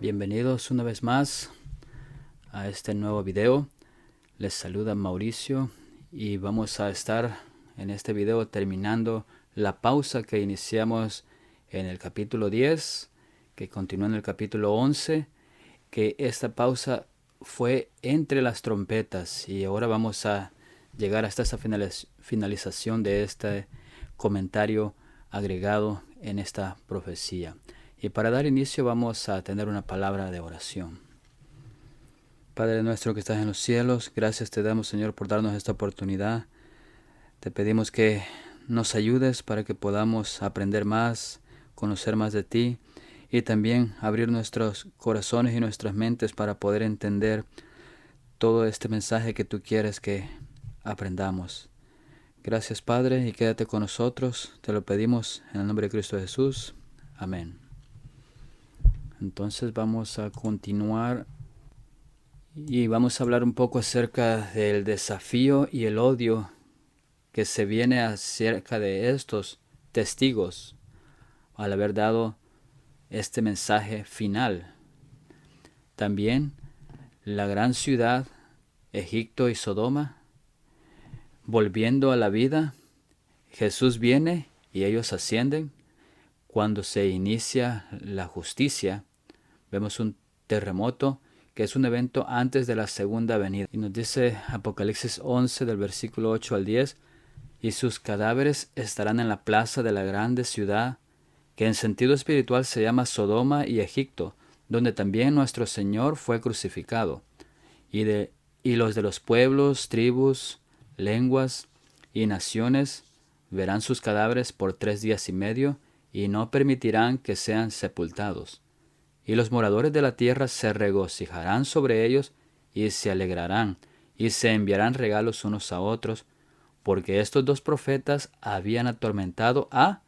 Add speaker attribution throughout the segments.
Speaker 1: Bienvenidos una vez más a este nuevo video. Les saluda Mauricio y vamos a estar en este video terminando la pausa que iniciamos en el capítulo 10, que continúa en el capítulo 11, que esta pausa fue entre las trompetas y ahora vamos a llegar hasta esa finalización de este comentario agregado en esta profecía. Y para dar inicio vamos a tener una palabra de oración. Padre nuestro que estás en los cielos, gracias te damos, Señor, por darnos esta oportunidad. Te pedimos que nos ayudes para que podamos aprender más, conocer más de ti y también abrir nuestros corazones y nuestras mentes para poder entender todo este mensaje que tú quieres que aprendamos. Gracias, Padre, y quédate con nosotros. Te lo pedimos en el nombre de Cristo Jesús. Amén. Entonces vamos a continuar y vamos a hablar un poco acerca del desafío y el odio que se viene acerca de estos testigos al haber dado este mensaje final. También la gran ciudad, Egipto y Sodoma, volviendo a la vida. Jesús viene y ellos ascienden. Cuando se inicia la justicia, vemos un terremoto que es un evento antes de la segunda venida. Y nos dice Apocalipsis 11 del versículo 8 al 10, y sus cadáveres estarán en la plaza de la grande ciudad, que en sentido espiritual se llama Sodoma y Egipto, donde también nuestro Señor fue crucificado. Y los de los pueblos, tribus, lenguas y naciones verán sus cadáveres por 3 días y medio, y no permitirán que sean sepultados. Y los moradores de la tierra se regocijarán sobre ellos y se alegrarán, y se enviarán regalos unos a otros, porque estos dos profetas habían atormentado a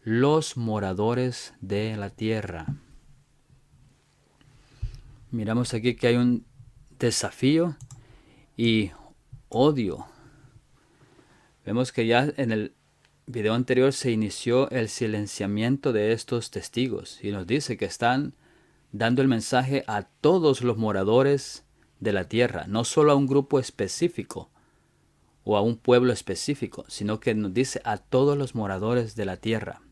Speaker 1: los moradores de la tierra. Miramos aquí que hay un desafío y odio. Vemos que ya en el video anterior se inició el silenciamiento de estos testigos y nos dice que están dando el mensaje a todos los moradores de la tierra, no solo a un grupo específico o a un pueblo específico, sino que nos dice a todos los moradores de la tierra.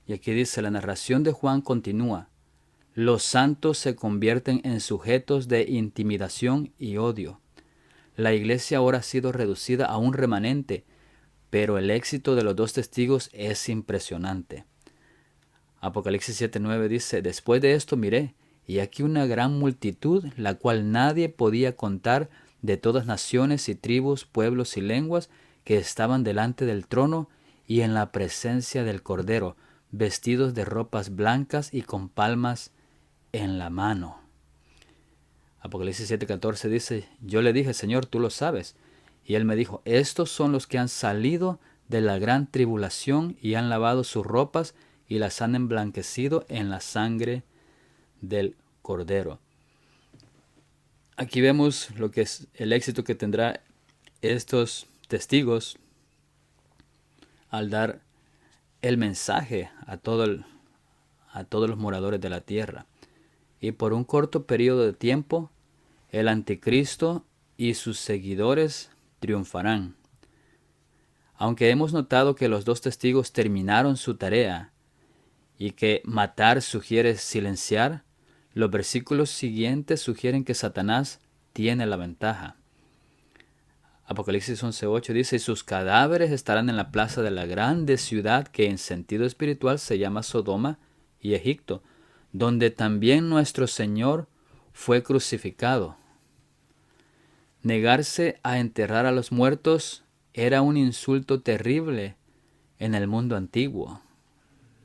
Speaker 1: Y aquí dice, la narración de Juan continúa: los santos se convierten en sujetos de intimidación y odio. La iglesia ahora ha sido reducida a un remanente, pero el éxito de los dos testigos es impresionante. Apocalipsis 7:9 dice, después de esto miré, y aquí una gran multitud, la cual nadie podía contar, de todas naciones y tribus, pueblos y lenguas, que estaban delante del trono y en la presencia del Cordero, vestidos de ropas blancas y con palmas en la mano. Apocalipsis 7:14 dice, yo le dije, Señor, tú lo sabes. Y él me dijo, estos son los que han salido de la gran tribulación y han lavado sus ropas y las han emblanquecido en la sangre del Cordero. Aquí vemos lo que es el éxito que tendrá estos testigos al dar el mensaje a todos los moradores de la tierra. Y por un corto periodo de tiempo, el anticristo y sus seguidores triunfarán. Aunque hemos notado que los dos testigos terminaron su tarea y que matar sugiere silenciar, los versículos siguientes sugieren que Satanás tiene la ventaja. Apocalipsis 11:8 dice, y sus cadáveres estarán en la plaza de la grande ciudad que en sentido espiritual se llama Sodoma y Egipto, donde también nuestro Señor fue crucificado. Negarse a enterrar a los muertos era un insulto terrible en el mundo antiguo.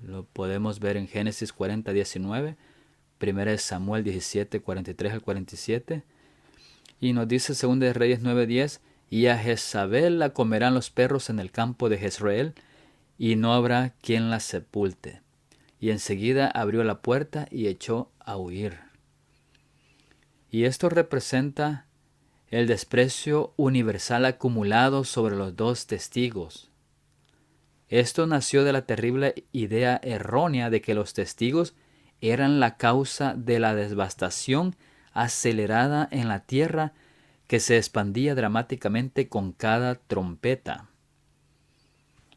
Speaker 1: Lo podemos ver en Génesis 40:19, 1 Samuel 17:43 al 47. Y nos dice 2 de Reyes 9:10, y a Jezabel la comerán los perros en el campo de Jezreel, y no habrá quien la sepulte. Y enseguida abrió la puerta y echó a huir. Y esto representa el desprecio universal acumulado sobre los dos testigos. Esto nació de la terrible idea errónea de que los testigos eran la causa de la devastación acelerada en la tierra que se expandía dramáticamente con cada trompeta.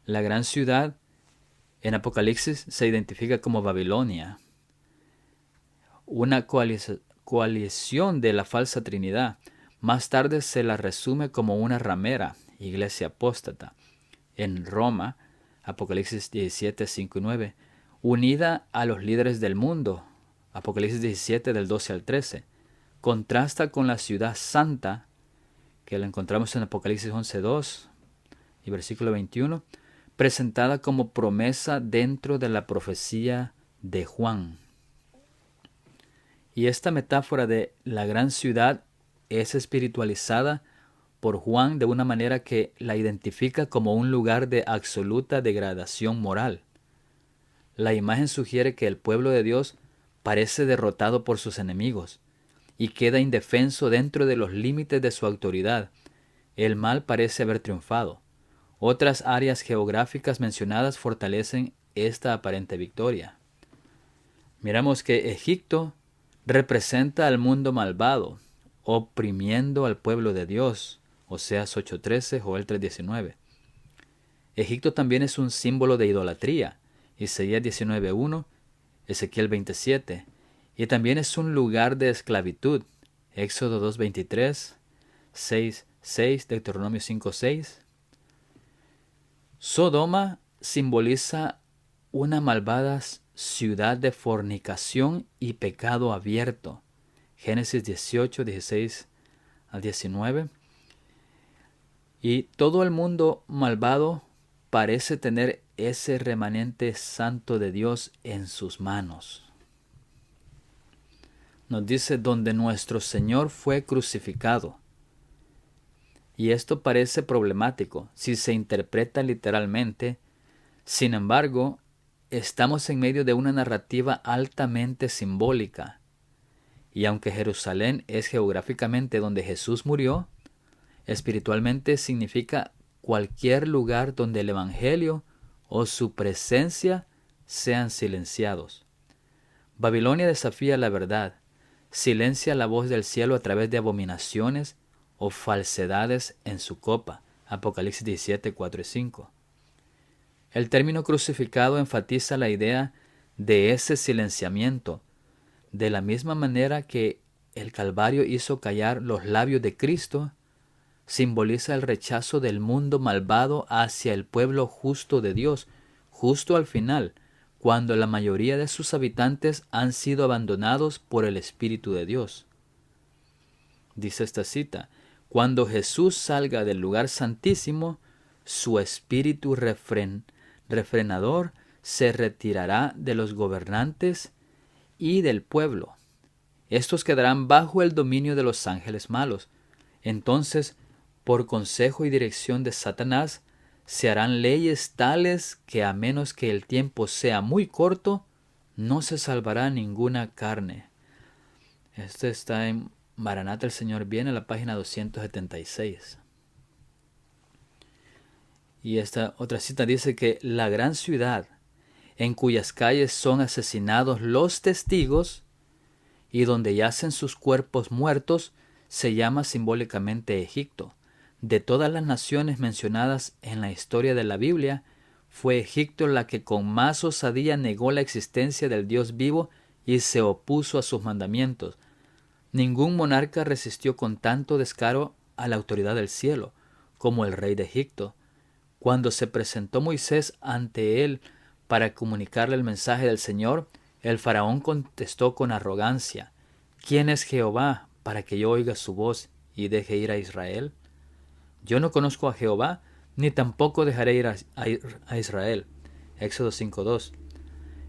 Speaker 1: La gran ciudad en Apocalipsis se identifica como Babilonia, una coalición de la falsa Trinidad. Más tarde se la resume como una ramera, iglesia apóstata, en Roma, Apocalipsis 17, 5 y 9, unida a los líderes del mundo, Apocalipsis 17 del 12 al 13. Contrasta con la ciudad santa, que la encontramos en Apocalipsis 11, 2 y versículo 21, presentada como promesa dentro de la profecía de Juan. Y esta metáfora de la gran ciudad es espiritualizada por Juan de una manera que la identifica como un lugar de absoluta degradación moral. La imagen sugiere que el pueblo de Dios parece derrotado por sus enemigos y queda indefenso dentro de los límites de su autoridad. El mal parece haber triunfado. Otras áreas geográficas mencionadas fortalecen esta aparente victoria. Miramos que Egipto representa al mundo malvado, oprimiendo al pueblo de Dios, Oseas 8:13, Joel 3:19. Egipto también es un símbolo de idolatría, Isaías 19:1, Ezequiel 27, y también es un lugar de esclavitud, Éxodo 2:23, 6:6, Deuteronomio 5:6. Sodoma simboliza una malvada ciudad de fornicación y pecado abierto, Génesis 18, 16 al 19. Y todo el mundo malvado parece tener ese remanente santo de Dios en sus manos. Nos dice, donde nuestro Señor fue crucificado. Y esto parece problemático si se interpreta literalmente. Sin embargo, estamos en medio de una narrativa altamente simbólica. Y aunque Jerusalén es geográficamente donde Jesús murió, espiritualmente significa cualquier lugar donde el Evangelio o su presencia sean silenciados. Babilonia desafía la verdad, silencia la voz del cielo a través de abominaciones o falsedades en su copa. Apocalipsis 17, 4 y 5. El término crucificado enfatiza la idea de ese silenciamiento, de la misma manera que el Calvario hizo callar los labios de Cristo. Simboliza el rechazo del mundo malvado hacia el pueblo justo de Dios, justo al final, cuando la mayoría de sus habitantes han sido abandonados por el Espíritu de Dios. Dice esta cita, cuando Jesús salga del lugar santísimo, su espíritu refrenador se retirará de los gobernantes y del pueblo. Estos quedarán bajo el dominio de los ángeles malos. Entonces, por consejo y dirección de Satanás, se harán leyes tales que a menos que el tiempo sea muy corto, no se salvará ninguna carne. Esto está en Maranata, el Señor viene, a la página 276. Y esta otra cita dice que la gran ciudad, en cuyas calles son asesinados los testigos y donde yacen sus cuerpos muertos, se llama simbólicamente Egipto. De todas las naciones mencionadas en la historia de la Biblia, fue Egipto la que con más osadía negó la existencia del Dios vivo y se opuso a sus mandamientos. Ningún monarca resistió con tanto descaro a la autoridad del cielo como el rey de Egipto. Cuando se presentó Moisés ante él para comunicarle el mensaje del Señor, el faraón contestó con arrogancia, ¿quién es Jehová para que yo oiga su voz y deje ir a Israel? Yo no conozco a Jehová, ni tampoco dejaré ir a Israel. Éxodo 5:2.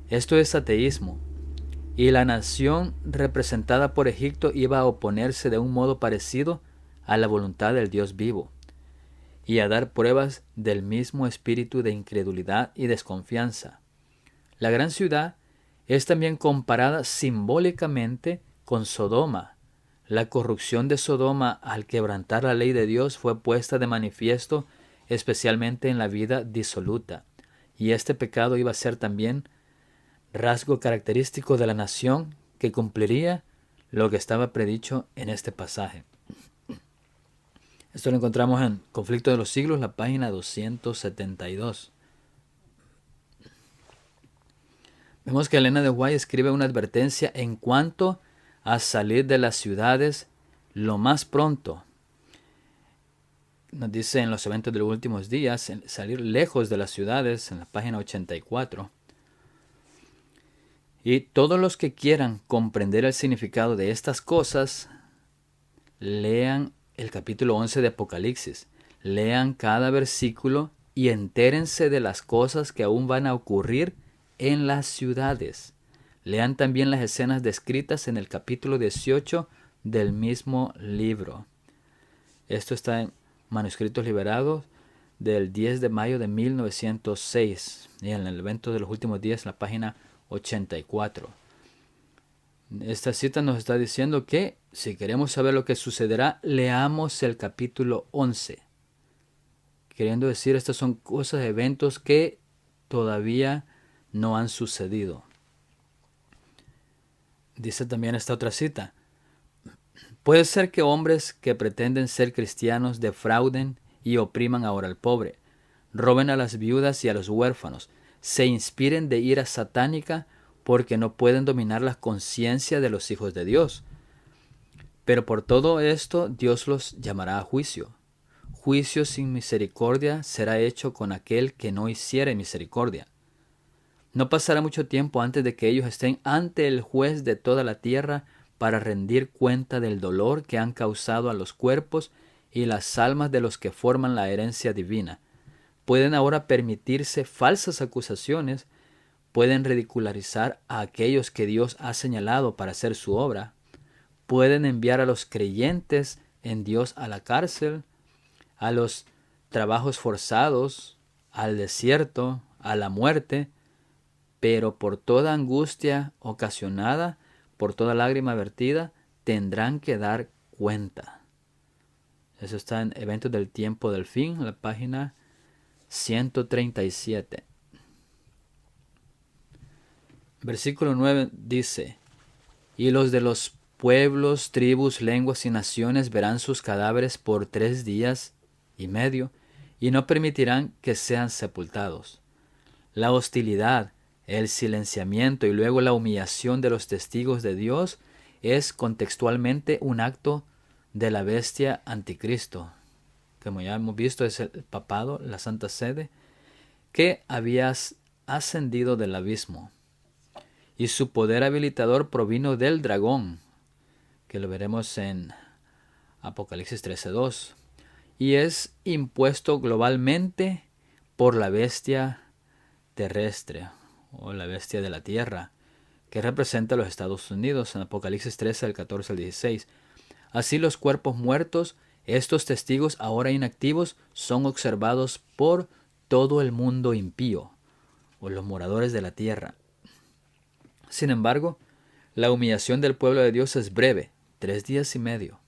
Speaker 1: Esto es ateísmo. Y la nación representada por Egipto iba a oponerse de un modo parecido a la voluntad del Dios vivo, y a dar pruebas del mismo espíritu de incredulidad y desconfianza. La gran ciudad es también comparada simbólicamente con Sodoma. La corrupción de Sodoma al quebrantar la ley de Dios fue puesta de manifiesto especialmente en la vida disoluta, y este pecado iba a ser también rasgo característico de la nación que cumpliría lo que estaba predicho en este pasaje. Esto lo encontramos en Conflicto de los Siglos, la página 272. Vemos que Elena de White escribe una advertencia en cuanto a salir de las ciudades lo más pronto. Nos dice en los eventos de los últimos días, salir lejos de las ciudades, en la página 84. Y todos los que quieran comprender el significado de estas cosas, lean el capítulo 11 de Apocalipsis. Lean cada versículo y entérense de las cosas que aún van a ocurrir en las ciudades. Lean también las escenas descritas en el capítulo 18 del mismo libro. Esto está en Manuscritos Liberados del 10 de mayo de 1906 y en el evento de los últimos días, en la página 84. Esta cita nos está diciendo que si queremos saber lo que sucederá, leamos el capítulo 11. Queriendo decir, estas son cosas, eventos que todavía no han sucedido. Dice también esta otra cita. Puede ser que hombres que pretenden ser cristianos defrauden y opriman ahora al pobre, roben a las viudas y a los huérfanos, se inspiren de ira satánica porque no pueden dominar la conciencia de los hijos de Dios. Pero por todo esto Dios los llamará a juicio. Juicio sin misericordia será hecho con aquel que no hiciere misericordia. No pasará mucho tiempo antes de que ellos estén ante el juez de toda la tierra para rendir cuenta del dolor que han causado a los cuerpos y las almas de los que forman la herencia divina. Pueden ahora permitirse falsas acusaciones, pueden ridicularizar a aquellos que Dios ha señalado para hacer su obra, pueden enviar a los creyentes en Dios a la cárcel, a los trabajos forzados, al desierto, a la muerte, pero por toda angustia ocasionada, por toda lágrima vertida, tendrán que dar cuenta. Eso está en Eventos del Tiempo del Fin, la página 137. Versículo 9 dice, y los de los pueblos, tribus, lenguas y naciones verán sus cadáveres por 3 días y medio, y no permitirán que sean sepultados. La hostilidad, el silenciamiento y luego la humillación de los testigos de Dios es contextualmente un acto de la bestia anticristo. Como ya hemos visto, es el papado, la Santa Sede, que había ascendido del abismo. Y su poder habilitador provino del dragón, que lo veremos en Apocalipsis 13:2. Y es impuesto globalmente por la bestia terrestre, o la bestia de la tierra, que representa a los Estados Unidos en Apocalipsis 13, del 14 al 16. Así los cuerpos muertos, estos testigos ahora inactivos, son observados por todo el mundo impío, o los moradores de la tierra. Sin embargo, la humillación del pueblo de Dios es breve, 3 días y medio.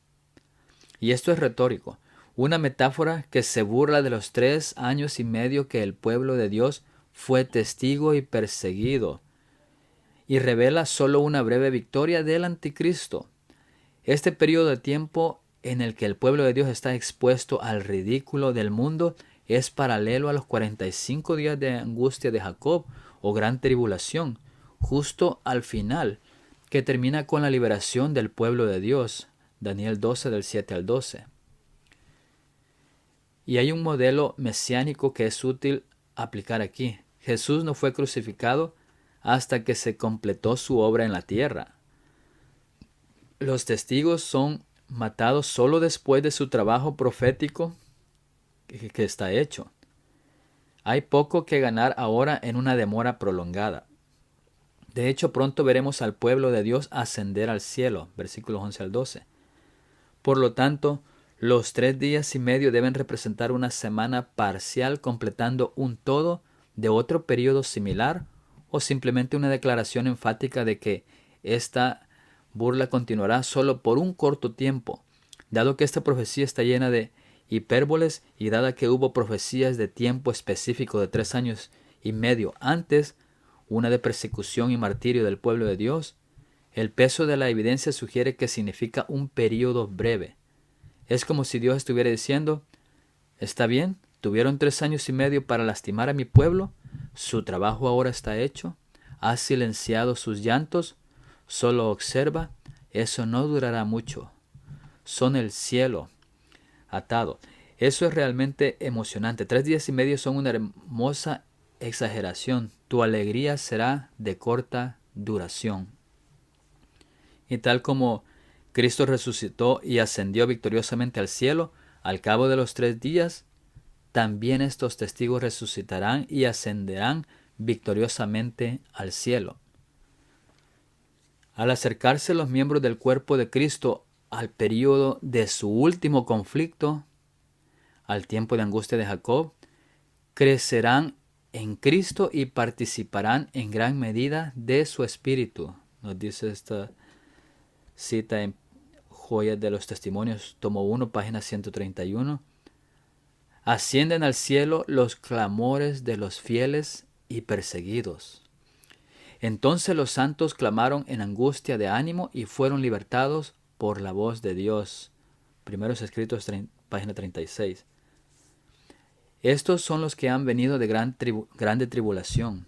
Speaker 1: Y esto es retórico, una metáfora que se burla de los 3 años y medio que el pueblo de Dios fue testigo y perseguido, y revela solo una breve victoria del anticristo. Este periodo de tiempo en el que el pueblo de Dios está expuesto al ridículo del mundo es paralelo a los 45 días de angustia de Jacob o gran tribulación, justo al final, que termina con la liberación del pueblo de Dios, Daniel 12 del 7 al 12. Y hay un modelo mesiánico que es útil aplicar aquí. Jesús no fue crucificado hasta que se completó su obra en la tierra. Los testigos son matados solo después de su trabajo profético que está hecho. Hay poco que ganar ahora en una demora prolongada. De hecho, pronto veremos al pueblo de Dios ascender al cielo, versículos 11 al 12. Por lo tanto, los 3 días y medio deben representar una semana parcial completando un todo de otro periodo similar, o simplemente una declaración enfática de que esta burla continuará solo por un corto tiempo, dado que esta profecía está llena de hipérboles y dada que hubo profecías de tiempo específico de 3 años y medio antes, una de persecución y martirio del pueblo de Dios, el peso de la evidencia sugiere que significa un periodo breve. Es como si Dios estuviera diciendo, está bien, tuvieron 3 años y medio para lastimar a mi pueblo, su trabajo ahora está hecho, ha silenciado sus llantos, solo observa, eso no durará mucho. Son el cielo atado. Eso es realmente emocionante. 3 días y medio son una hermosa exageración. Tu alegría será de corta duración. Y tal como Cristo resucitó y ascendió victoriosamente al cielo, al cabo de los 3 días, también estos testigos resucitarán y ascenderán victoriosamente al cielo. Al acercarse los miembros del cuerpo de Cristo al período de su último conflicto, al tiempo de angustia de Jacob, crecerán en Cristo y participarán en gran medida de su espíritu. Nos dice esta cita en Joyas de los Testimonios, tomo 1, página 131. Ascienden al cielo los clamores de los fieles y perseguidos. Entonces los santos clamaron en angustia de ánimo y fueron libertados por la voz de Dios. Primeros Escritos, página 36. Estos son los que han venido de grande tribulación.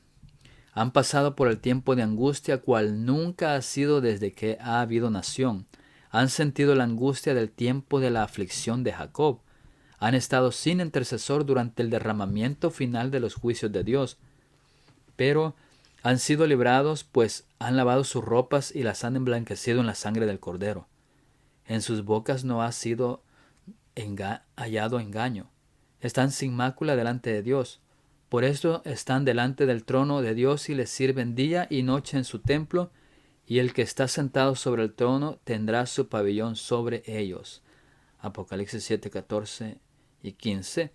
Speaker 1: Han pasado por el tiempo de angustia cual nunca ha sido desde que ha habido nación. Han sentido la angustia del tiempo de la aflicción de Jacob. Han estado sin intercesor durante el derramamiento final de los juicios de Dios. Pero han sido librados, pues han lavado sus ropas y las han emblanquecido en la sangre del Cordero. En sus bocas no ha sido hallado engaño. Están sin mácula delante de Dios. Por esto están delante del trono de Dios y le sirven día y noche en su templo, y el que está sentado sobre el trono tendrá su pabellón sobre ellos. Apocalipsis 7, 14 y 15.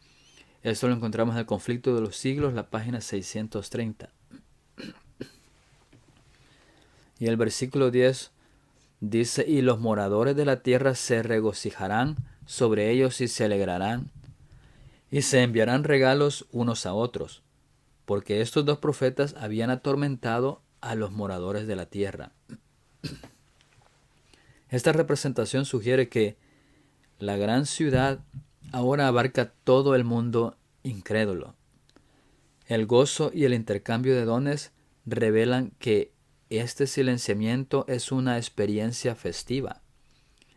Speaker 1: Esto lo encontramos en el Conflicto de los Siglos, la página 630. Y el versículo 10 dice, y los moradores de la tierra se regocijarán sobre ellos y se alegrarán, y se enviarán regalos unos a otros, porque estos 2 profetas habían atormentado a los moradores de la tierra. Esta representación sugiere que la gran ciudad ahora abarca todo el mundo incrédulo. El gozo y el intercambio de dones revelan que este silenciamiento es una experiencia festiva.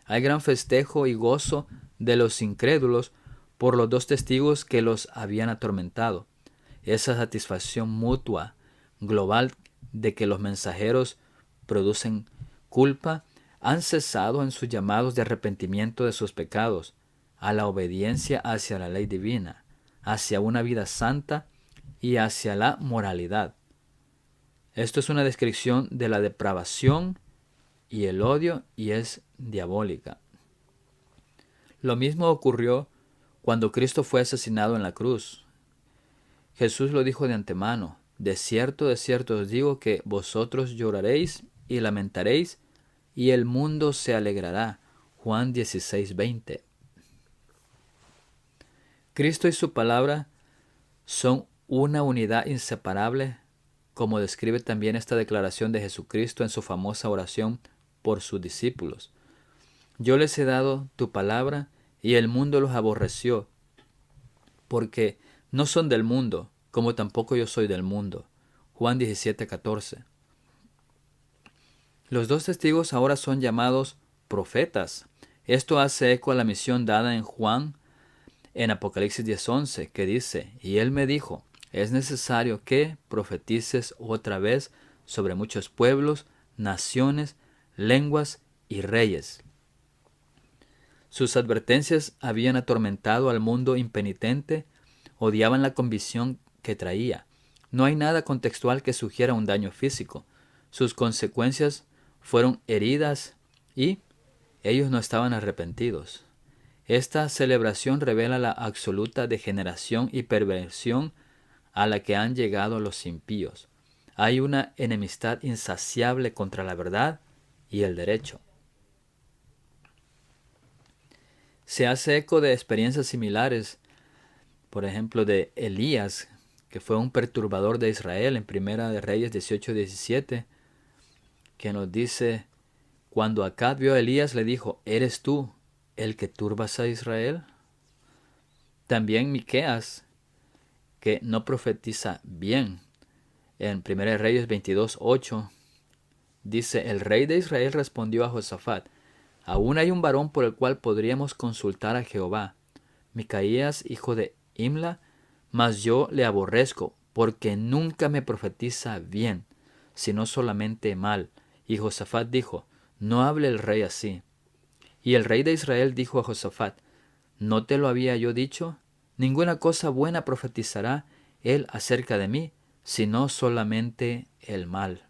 Speaker 1: Hay gran festejo y gozo de los incrédulos por los 2 testigos que los habían atormentado. Esa satisfacción mutua, global, de que los mensajeros producen culpa, han cesado en sus llamados de arrepentimiento de sus pecados, a la obediencia hacia la ley divina, hacia una vida santa y hacia la moralidad. Esto es una descripción de la depravación y el odio y es diabólica. Lo mismo ocurrió cuando Cristo fue asesinado en la cruz. Jesús lo dijo de antemano, de cierto os digo que vosotros lloraréis y lamentaréis, y el mundo se alegrará. Juan 16, 20. Cristo y su palabra son una unidad inseparable, como describe también esta declaración de Jesucristo en su famosa oración por sus discípulos. Yo les he dado tu palabra, y el mundo los aborreció, porque no son del mundo, como tampoco yo soy del mundo. Juan 17, 14. Los 2 testigos ahora son llamados profetas. Esto hace eco a la misión dada en Juan en Apocalipsis 10:11, que dice, y él me dijo, es necesario que profetices otra vez sobre muchos pueblos, naciones, lenguas y reyes. Sus advertencias habían atormentado al mundo impenitente, odiaban la convicción que traía. No hay nada contextual que sugiera un daño físico. Sus consecuencias fueron heridas y ellos no estaban arrepentidos. Esta celebración revela la absoluta degeneración y perversión a la que han llegado los impíos. Hay una enemistad insaciable contra la verdad y el derecho. Se hace eco de experiencias similares, por ejemplo, de Elías, que fue un perturbador de Israel en Primera de Reyes 18:17, que nos dice, cuando Acab vio a Elías le dijo, ¿eres tú el que turbas a Israel? También Miqueas, que no profetiza bien, en Primera de Reyes 22:8, dice, el rey de Israel respondió a Josafat, aún hay un varón por el cual podríamos consultar a Jehová, Micaías, hijo de Imla, mas yo le aborrezco, porque nunca me profetiza bien, sino solamente mal. Y Josafat dijo, no hable el rey así. Y el rey de Israel dijo a Josafat, ¿no te lo había yo dicho? Ninguna cosa buena profetizará él acerca de mí, sino solamente el mal.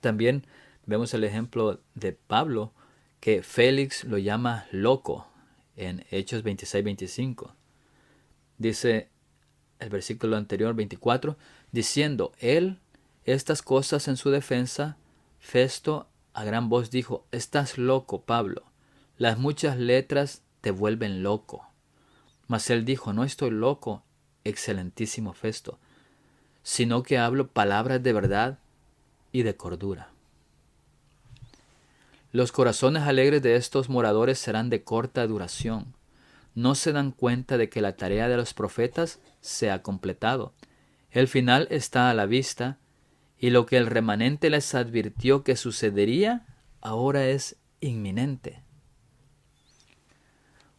Speaker 1: También vemos el ejemplo de Pablo, que Félix lo llama loco en Hechos 26:25. Dice el versículo anterior, 24, diciendo él estas cosas en su defensa, Festo a gran voz dijo, estás loco, Pablo, las muchas letras te vuelven loco. Mas él dijo, no estoy loco, excelentísimo Festo, sino que hablo palabras de verdad y de cordura. Los corazones alegres de estos moradores serán de corta duración. No se dan cuenta de que la tarea de los profetas se ha completado. El final está a la vista, y lo que el remanente les advirtió que sucedería, ahora es inminente.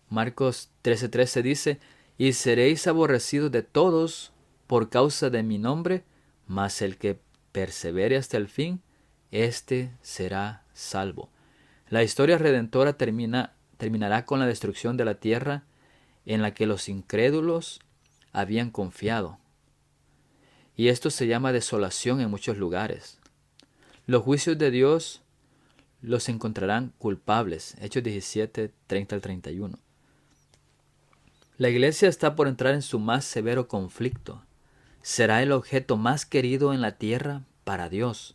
Speaker 1: Marcos 13:13 dice, y seréis aborrecidos de todos por causa de mi nombre, mas el que persevere hasta el fin, éste será salvo. La historia redentora terminará con la destrucción de la tierra en la que los incrédulos habían confiado. Y esto se llama desolación en muchos lugares. Los juicios de Dios los encontrarán culpables. Hechos 17, 30 al 31. La iglesia está por entrar en su más severo conflicto. Será el objeto más querido en la tierra para Dios.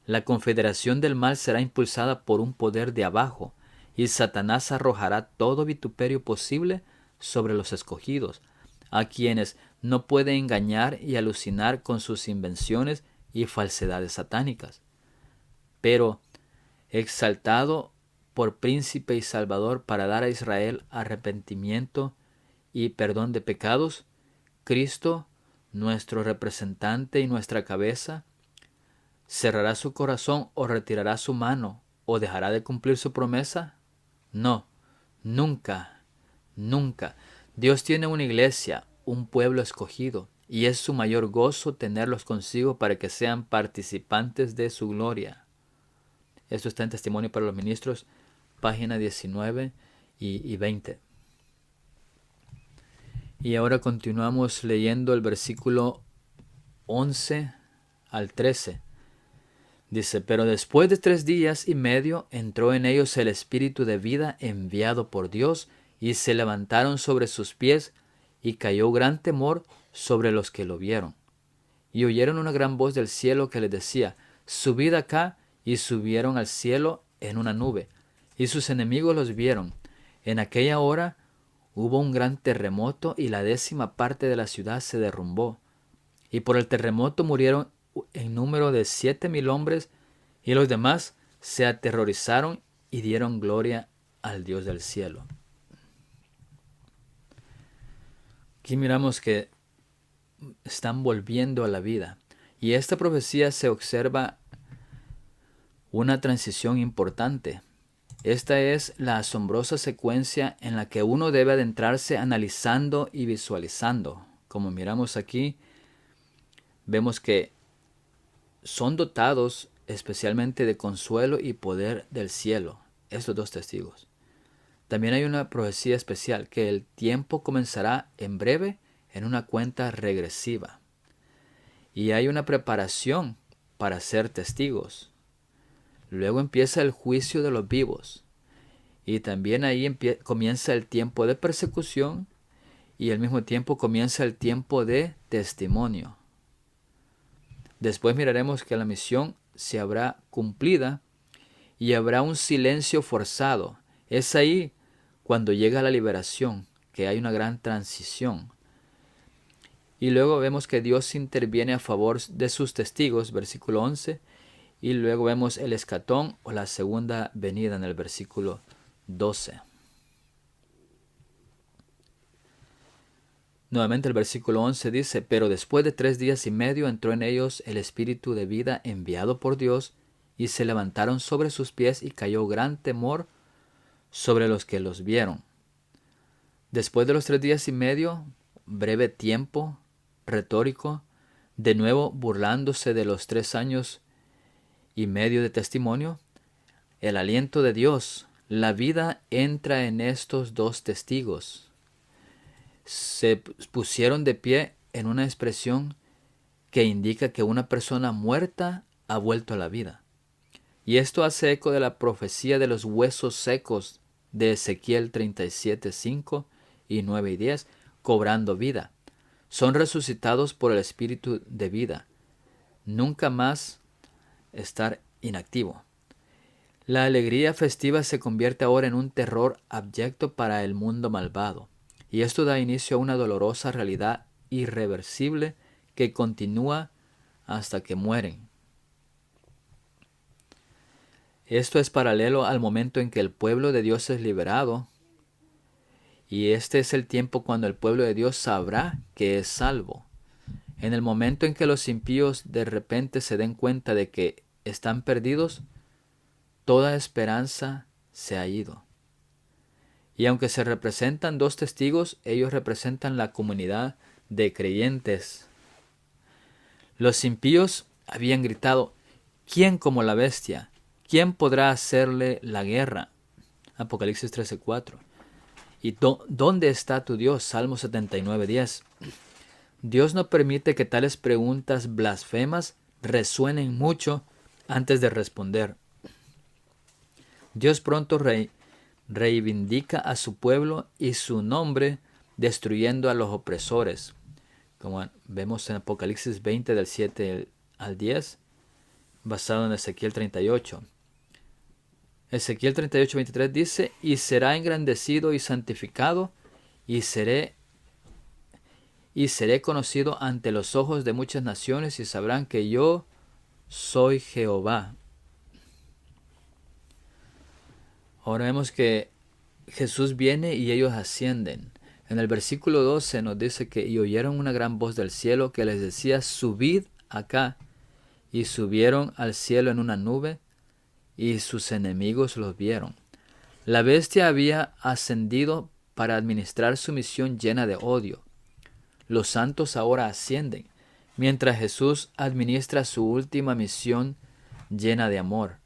Speaker 1: La confederación del mal será impulsada por un poder de abajo, y Satanás arrojará todo vituperio posible sobre los escogidos, a quienes no puede engañar y alucinar con sus invenciones y falsedades satánicas. Pero, exaltado por príncipe y salvador para dar a Israel arrepentimiento y perdón de pecados, Cristo, nuestro representante y nuestra cabeza, ¿cerrará su corazón o retirará su mano o dejará de cumplir su promesa? No, nunca, nunca. Dios tiene una iglesia, un pueblo escogido, y es su mayor gozo tenerlos consigo para que sean participantes de su gloria. Esto está en Testimonio para los Ministros, página 19 y 20. Y ahora continuamos leyendo el versículo 11 al 13. Dice, pero después de 3 días y medio entró en ellos el espíritu de vida enviado por Dios, y se levantaron sobre sus pies, y cayó gran temor sobre los que lo vieron. Y oyeron una gran voz del cielo que les decía, subid acá, y subieron al cielo en una nube, y sus enemigos los vieron. En aquella hora hubo un gran terremoto, y la 10ª parte de la ciudad se derrumbó. Y por el terremoto murieron en número de 7,000 hombres, y los demás se aterrorizaron y dieron gloria al Dios del cielo. Aquí miramos que están volviendo a la vida, y esta profecía se observa una transición importante. Esta es la asombrosa secuencia en la que uno debe adentrarse analizando y visualizando. Como miramos aquí, vemos que son dotados especialmente de consuelo y poder del cielo, estos 2 testigos. También hay una profecía especial, que el tiempo comenzará en breve en una cuenta regresiva. Y hay una preparación para ser testigos. Luego empieza el juicio de los vivos. Y también ahí comienza el tiempo de persecución, y al mismo tiempo comienza el tiempo de testimonio. Después miraremos que la misión se habrá cumplida y habrá un silencio forzado. Es ahí cuando llega la liberación, que hay una gran transición. Y luego vemos que Dios interviene a favor de sus testigos, versículo 11. Y luego vemos el escatón o la segunda venida en el versículo 12. Nuevamente el versículo 11 dice, pero después de 3 días y medio entró en ellos el espíritu de vida enviado por Dios, y se levantaron sobre sus pies y cayó gran temor sobre los que los vieron. Después de los 3 días y medio, breve tiempo retórico, de nuevo burlándose de los 3 años y medio de testimonio, el aliento de Dios, la vida entra en estos dos testigos. Se pusieron de pie en una expresión que indica que una persona muerta ha vuelto a la vida. Y esto hace eco de la profecía de los huesos secos de Ezequiel 37, 5 y 9 y 10, cobrando vida. Son resucitados por el espíritu de vida. Nunca más estar inactivo. La alegría festiva se convierte ahora en un terror abyecto para el mundo malvado. Y esto da inicio a una dolorosa realidad irreversible que continúa hasta que mueren. Esto es paralelo al momento en que el pueblo de Dios es liberado, y este es el tiempo cuando el pueblo de Dios sabrá que es salvo. En el momento en que los impíos de repente se den cuenta de que están perdidos, toda esperanza se ha ido. Y aunque se representan dos testigos, ellos representan la comunidad de creyentes. Los impíos habían gritado, ¿quién como la bestia? ¿Quién podrá hacerle la guerra? Apocalipsis 13:4. ¿Y dónde está tu Dios? Salmo 79:10. Dios no permite que tales preguntas blasfemas resuenen mucho antes de responder. Dios pronto reivindica a su pueblo y su nombre, destruyendo a los opresores, como vemos en Apocalipsis 20 del 7 al 10, basado en Ezequiel 38. Ezequiel 38:23 dice, y será engrandecido y santificado, y seré conocido ante los ojos de muchas naciones, y sabrán que yo soy Jehová. Ahora vemos que Jesús viene y ellos ascienden. En el versículo 12 nos dice que y oyeron una gran voz del cielo que les decía, subid acá. Y subieron al cielo en una nube, y sus enemigos los vieron. La bestia había ascendido para administrar su misión llena de odio. Los santos ahora ascienden, mientras Jesús administra su última misión llena de amor.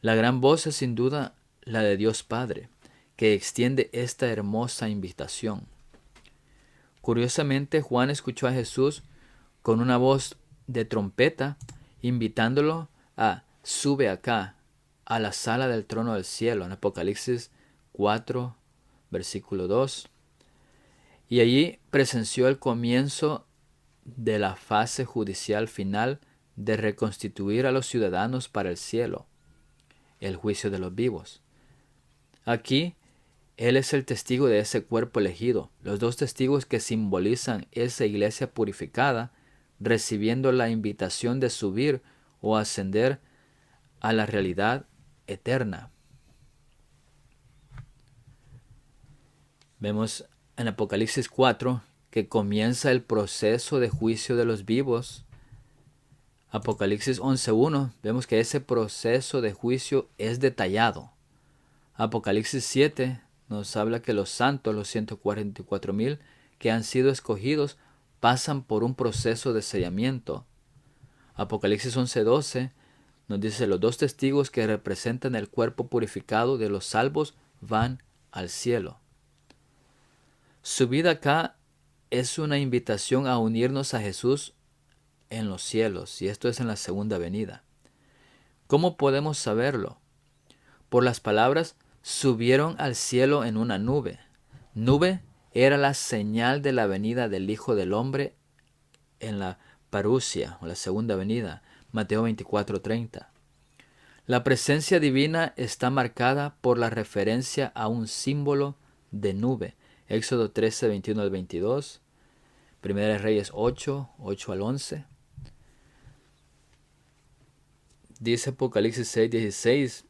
Speaker 1: La gran voz es sin duda la de Dios Padre, que extiende esta hermosa invitación. Curiosamente, Juan escuchó a Jesús con una voz de trompeta, invitándolo a sube acá, a la sala del trono del cielo, en Apocalipsis 4, versículo 2. Y allí presenció el comienzo de la fase judicial final de reconstituir a los ciudadanos para el cielo, el juicio de los vivos. Aquí, Él es el testigo de ese cuerpo elegido, los dos testigos que simbolizan esa iglesia purificada, recibiendo la invitación de subir o ascender a la realidad eterna. Vemos en Apocalipsis 4 que comienza el proceso de juicio de los vivos. Apocalipsis 11:1 vemos que ese proceso de juicio es detallado. Apocalipsis 7 nos habla que los santos, los 144,000 que han sido escogidos, pasan por un proceso de sellamiento. Apocalipsis 11:12 nos dice, los dos testigos que representan el cuerpo purificado de los salvos van al cielo. Su vida acá es una invitación a unirnos a Jesús en los cielos, y esto es en la segunda venida. ¿Cómo podemos saberlo? Por las palabras, subieron al cielo en una nube. Nube era la señal de la venida del Hijo del Hombre en la parusia, o la segunda venida, Mateo 24:30. La presencia divina está marcada por la referencia a un símbolo de nube, Éxodo 13:21 al 22, Primera de Reyes 8, 8 al 11. Dice Apocalipsis 6, 16.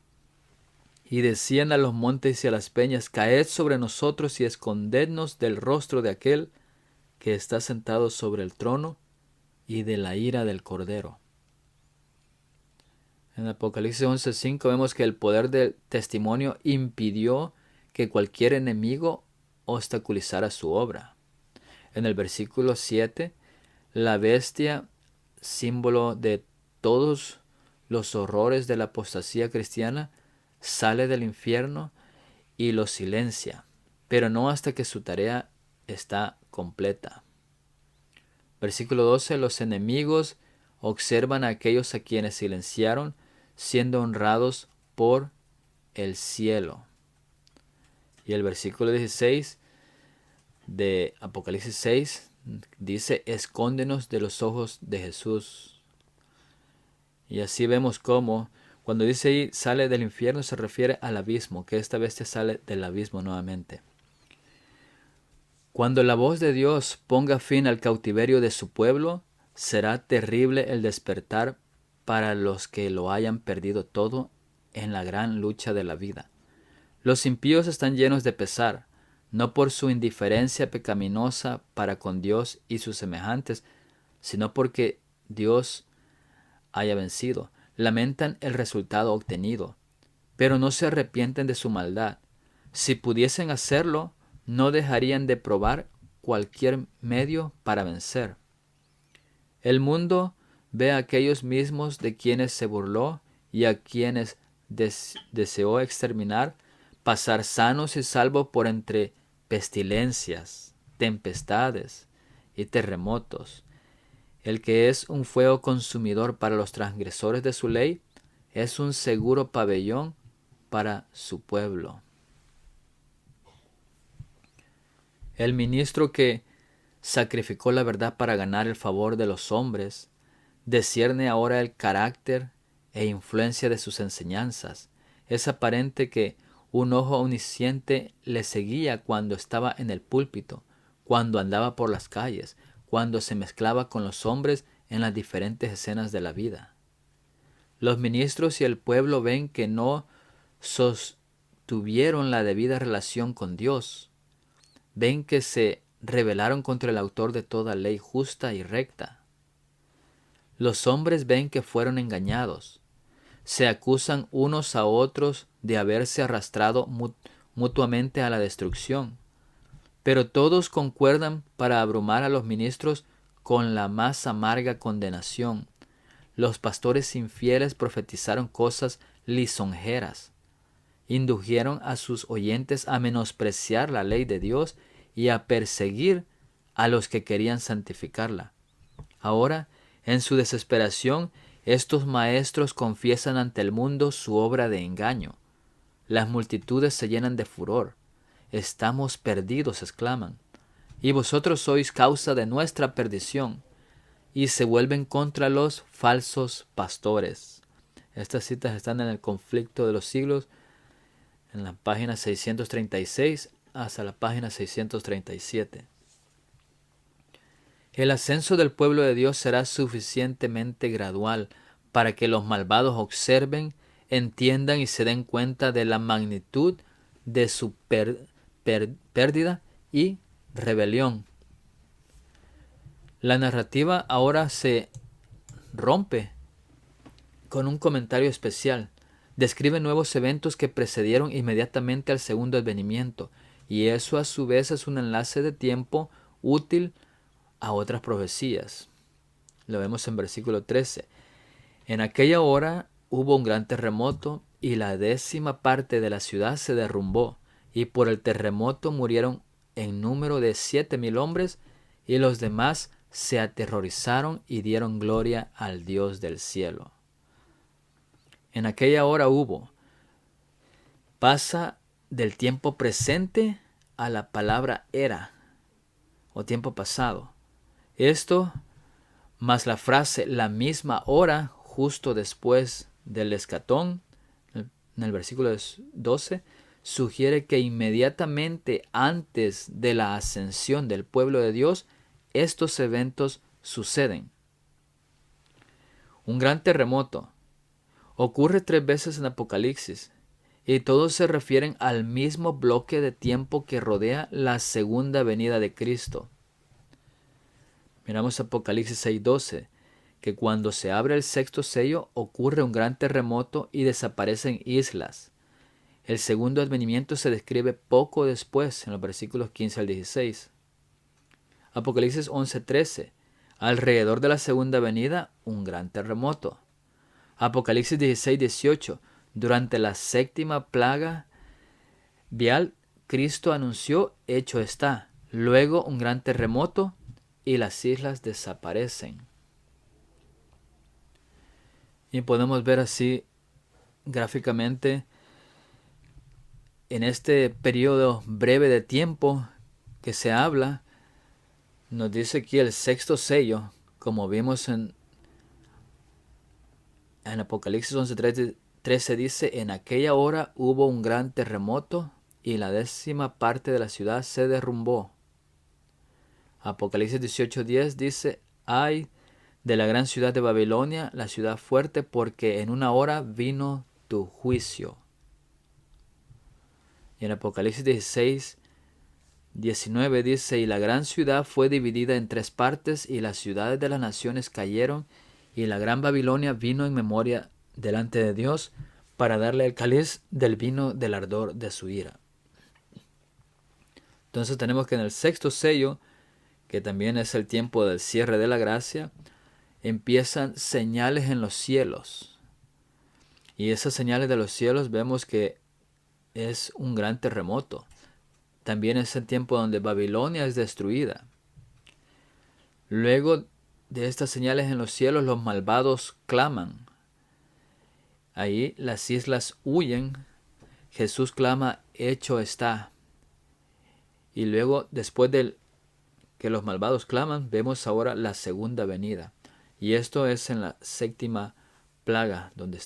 Speaker 1: Y decían a los montes y a las peñas, caed sobre nosotros y escondednos del rostro de aquel que está sentado sobre el trono y de la ira del Cordero. En Apocalipsis 11:5 vemos que el poder del testimonio impidió que cualquier enemigo obstaculizara su obra. En el versículo 7, la bestia, símbolo de todos los horrores de la apostasía cristiana, sale del infierno y lo silencia, pero no hasta que su tarea está completa. Versículo 12, los enemigos observan a aquellos a quienes silenciaron, siendo honrados por el cielo. Y el versículo 16 de Apocalipsis 6 dice, escóndenos de los ojos de Jesús. Y así vemos cómo, cuando dice ahí, sale del infierno, se refiere al abismo, que esta bestia sale del abismo nuevamente. Cuando la voz de Dios ponga fin al cautiverio de su pueblo, será terrible el despertar para los que lo hayan perdido todo en la gran lucha de la vida. Los impíos están llenos de pesar, no por su indiferencia pecaminosa para con Dios y sus semejantes, sino porque Dios haya vencido. Lamentan el resultado obtenido, pero no se arrepienten de su maldad. Si pudiesen hacerlo, no dejarían de probar cualquier medio para vencer. El mundo ve a aquellos mismos de quienes se burló y a quienes deseó exterminar, pasar sanos y salvos por entre pestilencias, tempestades y terremotos. El que es un fuego consumidor para los transgresores de su ley, es un seguro pabellón para su pueblo. El ministro que sacrificó la verdad para ganar el favor de los hombres, discierne ahora el carácter e influencia de sus enseñanzas. Es aparente que un ojo omnisciente le seguía cuando estaba en el púlpito, cuando andaba por las calles, cuando se mezclaba con los hombres en las diferentes escenas de la vida. Los ministros y el pueblo ven que no sostuvieron la debida relación con Dios. Ven que se rebelaron contra el autor de toda ley justa y recta. Los hombres ven que fueron engañados. Se acusan unos a otros de haberse arrastrado mutuamente a la destrucción. Pero todos concuerdan para abrumar a los ministros con la más amarga condenación. Los pastores infieles profetizaron cosas lisonjeras. Indujeron a sus oyentes a menospreciar la ley de Dios y a perseguir a los que querían santificarla. Ahora, en su desesperación, estos maestros confiesan ante el mundo su obra de engaño. Las multitudes se llenan de furor. Estamos perdidos, exclaman, y vosotros sois causa de nuestra perdición, y se vuelven contra los falsos pastores. Estas citas están en el Conflicto de los Siglos, en la página 636 hasta la página 637. El ascenso del pueblo de Dios será suficientemente gradual para que los malvados observen, entiendan y se den cuenta de la magnitud de su pérdida y rebelión. La narrativa ahora se rompe con un comentario especial. Describe nuevos eventos que precedieron inmediatamente al segundo advenimiento, y eso a su vez es un enlace de tiempo útil a otras profecías. Lo vemos en versículo 13. En aquella hora hubo un gran terremoto y la 10ª parte de la ciudad se derrumbó, y por el terremoto murieron en número de 7,000 hombres, y los demás se aterrorizaron y dieron gloria al Dios del cielo. En aquella hora hubo. Pasa del tiempo presente a la palabra era o tiempo pasado. Esto más la frase la misma hora justo después del escatón, en el versículo 12, sugiere que inmediatamente antes de la ascensión del pueblo de Dios, estos eventos suceden. Un gran terremoto ocurre 3 veces en Apocalipsis y todos se refieren al mismo bloque de tiempo que rodea la segunda venida de Cristo. Miramos Apocalipsis 6:12, que cuando se abre el sexto sello ocurre un gran terremoto y desaparecen islas. El segundo advenimiento se describe poco después, en los versículos 15 al 16. Apocalipsis 11:13, alrededor de la segunda venida, un gran terremoto. Apocalipsis 16:18, durante la séptima plaga vial, Cristo anunció, hecho está. Luego un gran terremoto y las islas desaparecen. Y podemos ver así gráficamente en este periodo breve de tiempo que se habla, nos dice aquí el sexto sello, como vimos en Apocalipsis 11:13 dice, en aquella hora hubo un gran terremoto y la 10ª parte de la ciudad se derrumbó. Apocalipsis 18:10 dice, ay de la gran ciudad de Babilonia, la ciudad fuerte, porque en una hora vino tu juicio. Y en Apocalipsis 16:19 dice, y la gran ciudad fue dividida en 3 partes, y las ciudades de las naciones cayeron, y la gran Babilonia vino en memoria delante de Dios para darle el cáliz del vino del ardor de su ira. Entonces tenemos que en el sexto sello, que también es el tiempo del cierre de la gracia, empiezan señales en los cielos. Y esas señales de los cielos vemos que es un gran terremoto. También es el tiempo donde Babilonia es destruida. Luego de estas señales en los cielos, los malvados claman. Ahí las islas huyen. Jesús clama, hecho está. Y luego, después de que los malvados claman, vemos ahora la segunda venida. Y esto es en la 7ª plaga, donde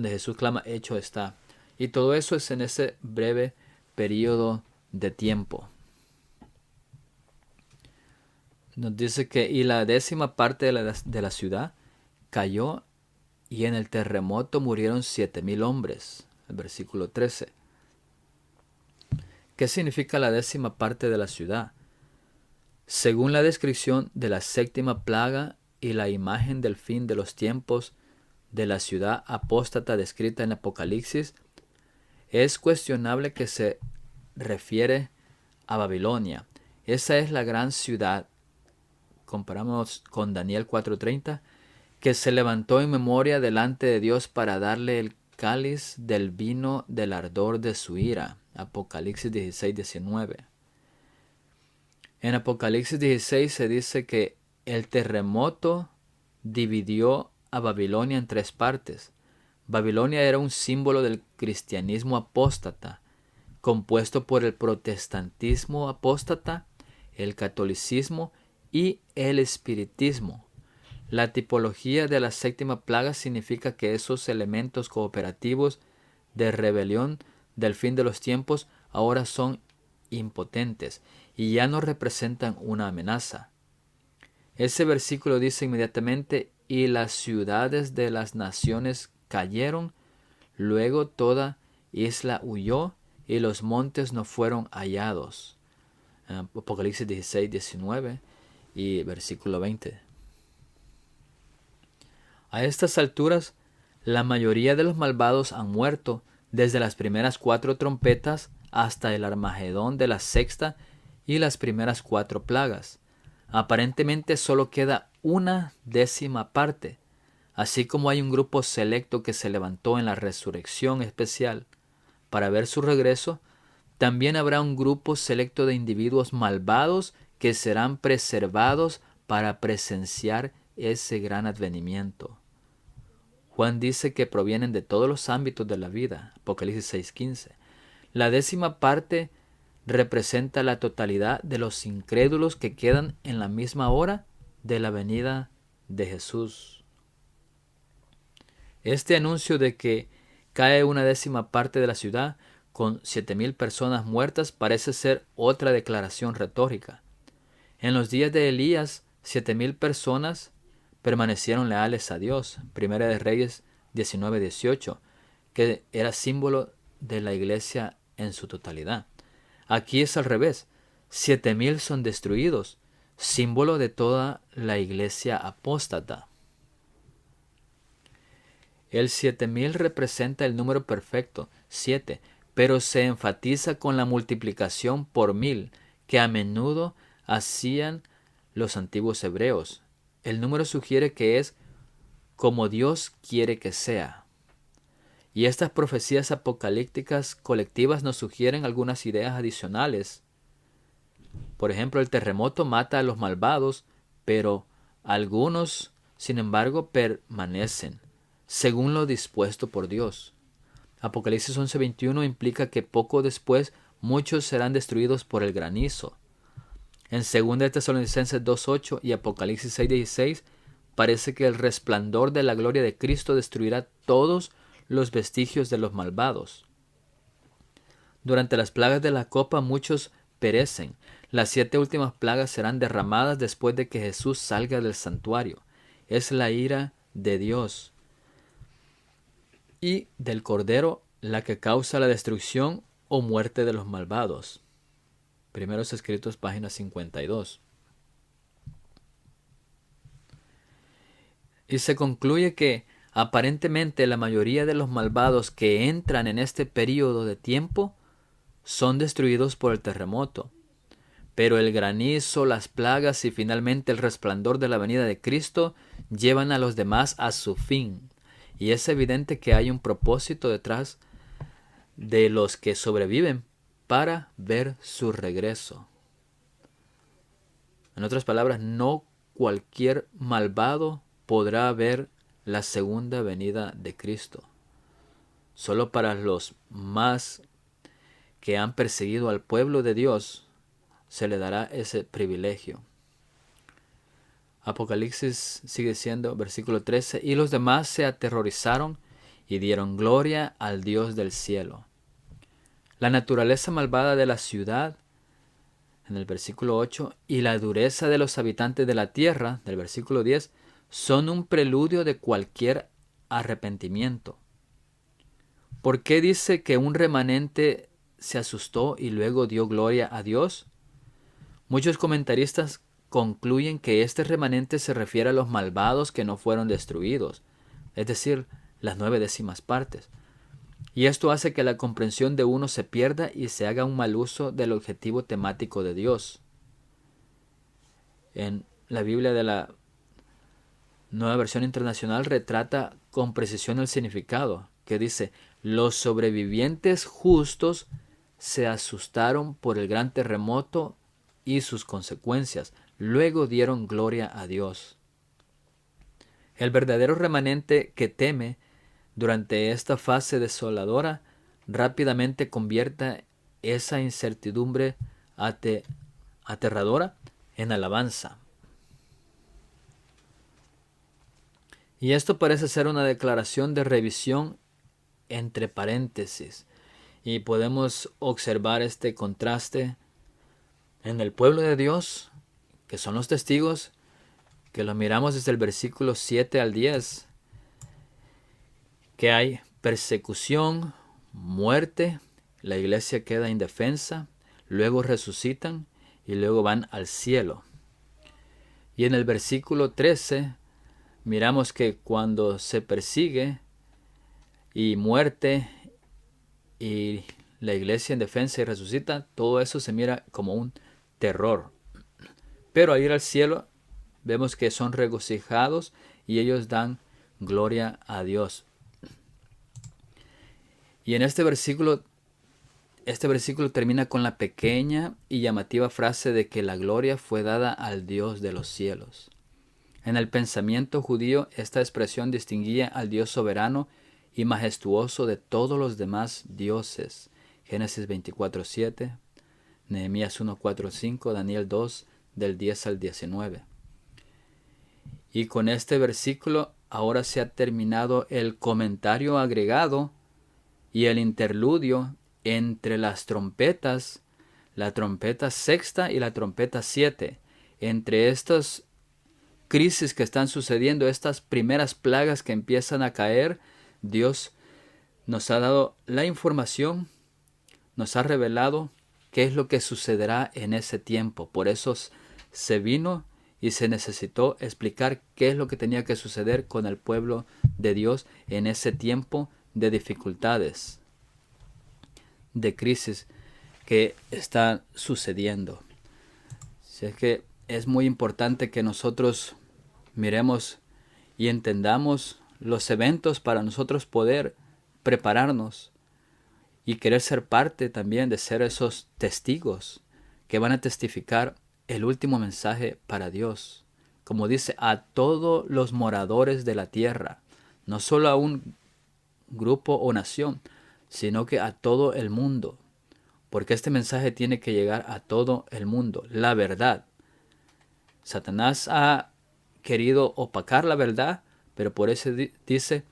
Speaker 1: Jesús clama, hecho está. Y todo eso es en ese breve periodo de tiempo. Nos dice que y la 10ª parte de la ciudad cayó y en el terremoto murieron 7,000 hombres. El versículo 13. ¿Qué significa la 10ª parte de la ciudad? Según la descripción de la 7ª plaga y la imagen del fin de los tiempos de la ciudad apóstata descrita en Apocalipsis, es cuestionable que se refiere a Babilonia. Esa es la gran ciudad, comparamos con Daniel 4:30, que se levantó en memoria delante de Dios para darle el cáliz del vino del ardor de su ira. Apocalipsis 16:19. En Apocalipsis 16 se dice que el terremoto dividió a Babilonia en 3 partes. Babilonia era un símbolo del cristianismo apóstata, compuesto por el protestantismo apóstata, el catolicismo y el espiritismo. La tipología de la 7ª plaga significa que esos elementos cooperativos de rebelión del fin de los tiempos ahora son impotentes y ya no representan una amenaza. Ese versículo dice inmediatamente, y las ciudades de las naciones cayeron, luego toda isla huyó y los montes no fueron hallados. Apocalipsis 16:19 y versículo 20. A estas alturas, la mayoría de los malvados han muerto desde las primeras 4 trompetas hasta el Armagedón de la 6ª y las primeras 4 plagas. Aparentemente solo queda una 10ª parte, así como hay un grupo selecto que se levantó en la resurrección especial para ver su regreso. También habrá un grupo selecto de individuos malvados que serán preservados para presenciar ese gran advenimiento. Juan dice que provienen de todos los ámbitos de la vida. Apocalipsis 6:15. La 10ª parte representa la totalidad de los incrédulos que quedan en la misma hora de la venida de Jesús. Este anuncio de que cae una 10ª parte de la ciudad con 7,000 personas muertas parece ser otra declaración retórica. En los días de Elías, 7,000 personas permanecieron leales a Dios. Primera de Reyes 19:18, que era símbolo de la iglesia en su totalidad. Aquí es al revés. 7,000 son destruidos, símbolo de toda la iglesia apóstata. El 7,000 representa el número perfecto, 7, pero se enfatiza con la multiplicación por 1,000, que a menudo hacían los antiguos hebreos. El número sugiere que es como Dios quiere que sea. Y estas profecías apocalípticas colectivas nos sugieren algunas ideas adicionales. Por ejemplo, el terremoto mata a los malvados, pero algunos, sin embargo, permanecen, según lo dispuesto por Dios. Apocalipsis 11:21 implica que poco después muchos serán destruidos por el granizo. En 2 Tesalonicenses 2:8 y Apocalipsis 6:16 parece que el resplandor de la gloria de Cristo destruirá todos los vestigios de los malvados. Durante las plagas de la copa muchos perecen. Las 7 últimas plagas serán derramadas después de que Jesús salga del santuario. Es la ira de Dios y del Cordero la que causa la destrucción o muerte de los malvados. Primeros Escritos, página 52. Y se concluye que aparentemente la mayoría de los malvados que entran en este período de tiempo son destruidos por el terremoto. Pero el granizo, las plagas y finalmente el resplandor de la venida de Cristo llevan a los demás a su fin. Y es evidente que hay un propósito detrás de los que sobreviven para ver su regreso. En otras palabras, no cualquier malvado podrá ver la segunda venida de Cristo. Solo para los más que han perseguido al pueblo de Dios se le dará ese privilegio. Apocalipsis sigue diciendo, versículo 13, y los demás se aterrorizaron y dieron gloria al Dios del cielo. La naturaleza malvada de la ciudad, en el versículo 8, y la dureza de los habitantes de la tierra, del versículo 10, son un preludio de cualquier arrepentimiento. ¿Por qué dice que un remanente se asustó y luego dio gloria a Dios? Muchos comentaristas concluyen que este remanente se refiere a los malvados que no fueron destruidos, es decir, las 9/10 partes. Y esto hace que la comprensión de uno se pierda y se haga un mal uso del objetivo temático de Dios. En la Biblia de la Nueva Versión Internacional retrata con precisión el significado, que dice, los sobrevivientes justos se asustaron por el gran terremoto y sus consecuencias, luego dieron gloria a Dios. El verdadero remanente que teme durante esta fase desoladora rápidamente convierta esa incertidumbre aterradora en alabanza. Y esto parece ser una declaración de revisión entre paréntesis. Y podemos observar este contraste en el pueblo de Dios, que son los testigos, que lo miramos desde el versículo 7 al 10, que hay persecución, muerte, la iglesia queda indefensa, luego resucitan y luego van al cielo. Y en el versículo 13 miramos que cuando se persigue y muerte y la iglesia en defensa y resucita, todo eso se mira como un terror. Pero al ir al cielo vemos que son regocijados y ellos dan gloria a Dios. Y en este versículo termina con la pequeña y llamativa frase de que la gloria fue dada al Dios de los cielos. En el pensamiento judío, esta expresión distinguía al Dios soberano y majestuoso de todos los demás dioses. Génesis 24:7, Nehemías 1:4-5, Daniel 2, del 10 al 19. Y con este versículo ahora se ha terminado el comentario agregado y el interludio entre las trompetas, la trompeta sexta y la trompeta 7, entre estas crisis que están sucediendo, estas primeras plagas que empiezan a caer, Dios nos ha dado la información, nos ha revelado qué es lo que sucederá en ese tiempo. Por eso se vino y se necesitó explicar qué es lo que tenía que suceder con el pueblo de Dios en ese tiempo de dificultades, de crisis que están sucediendo. Así es que es muy importante que nosotros miremos y entendamos los eventos para nosotros poder prepararnos y querer ser parte también de ser esos testigos que van a testificar el último mensaje para Dios. Como dice, a todos los moradores de la tierra, no solo a un grupo o nación, sino que a todo el mundo. Porque este mensaje tiene que llegar a todo el mundo, la verdad. Satanás ha querido opacar la verdad, pero por eso dice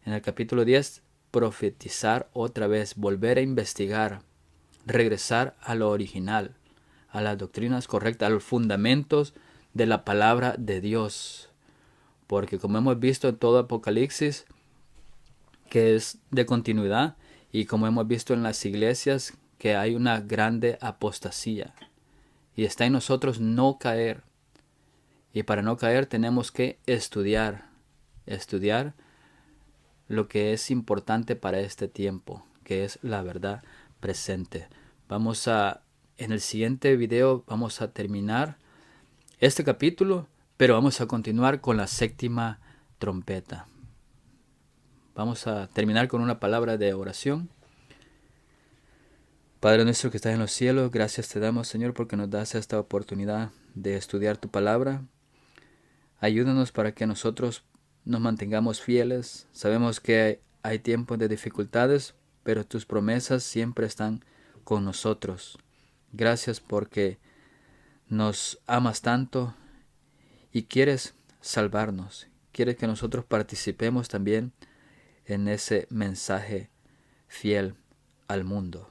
Speaker 1: en el capítulo 10, profetizar otra vez, volver a investigar, regresar a lo original, a las doctrinas correctas, a los fundamentos de la palabra de Dios. Porque como hemos visto en todo Apocalipsis, que es de continuidad, y como hemos visto en las iglesias, que hay una grande apostasía. Y está en nosotros no caer. Y para no caer tenemos que estudiar lo que es importante para este tiempo, que es la verdad presente. En el siguiente video vamos a terminar este capítulo, pero vamos a continuar con la séptima trompeta. Vamos a terminar con una palabra de oración. Padre nuestro que estás en los cielos, gracias te damos, Señor, porque nos das esta oportunidad de estudiar tu palabra. Ayúdanos para que nosotros nos mantengamos fieles. Sabemos que hay tiempos de dificultades, pero tus promesas siempre están con nosotros. Gracias porque nos amas tanto y quieres salvarnos. Quieres que nosotros participemos también en ese mensaje fiel al mundo.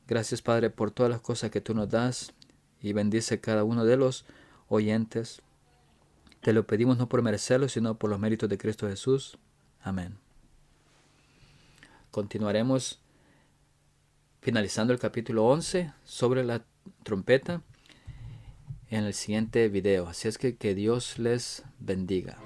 Speaker 1: Gracias, Padre, por todas las cosas que tú nos das y bendice cada uno de los oyentes. Te lo pedimos no por merecerlo, sino por los méritos de Cristo Jesús. Amén. Continuaremos finalizando el capítulo 11 sobre la trompeta en el siguiente video. Así es que Dios les bendiga.